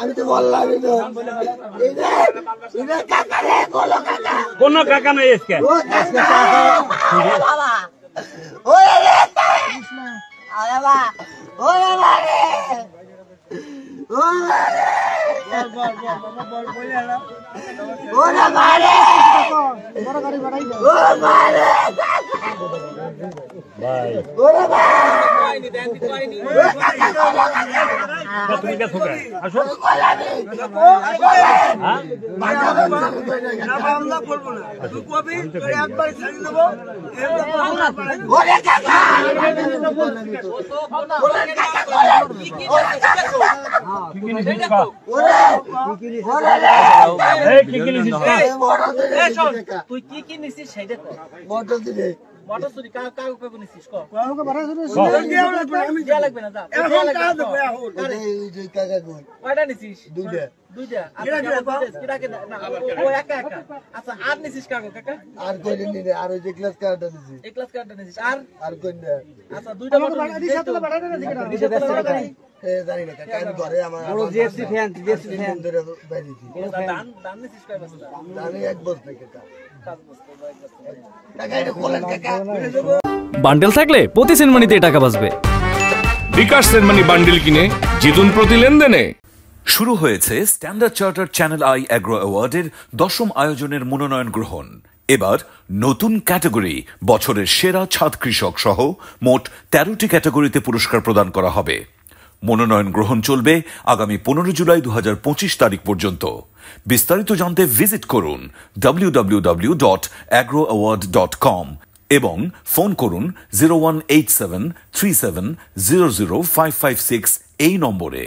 আমি তো বললাম কোন কাকা নাই তুই কি কি নিছিস সেটা মটর দিলে মটরশুটি কাকু নিছিস লাগবে না কয়টা নিছিস দুইটা আচ্ছা আর নিছিস কাকু কাকা আর কই নিলে আর ওই যে ক্লাস কার্ডটা নিছিস এই ক্লাস কার্ডটা নিছিস আর কই না আচ্ছা দুইটা মটর জানি না কাকা আমি ঘরে আমার বড় জিএসসি ফ্যান ধরে বাইরেছি দান নিছিস কয় বস্তা দানি এক বস্তা কাকা বান্ডেল থাকলে প্রতি সেনমানিতে টাকা বাঁচবে। বিকাশ সেনমানি বান্ডেল কিনে জিতুন প্রতি লেনদেনে। শুরু হয়েছে Standard Chartered Channel i agro অ্যাওয়ার্ডের 10ম আয়োজনের মনোনয়ন গ্রহণ। এবার নতুন ক্যাটাগরি বছরের সেরা ছাদ কৃষক সহ মোট 13টি ক্যাটাগরিতে পুরস্কার প্রদান করা হবে। মনোনয়ন গ্রহণ চলবে আগামী 15 জুলাই 2025 তারিখ পর্যন্ত। বিস্তারিত জানতে ভিজিট করুন www.agroaward.com এবং ফোন করুন 018737000556 এই নম্বরে।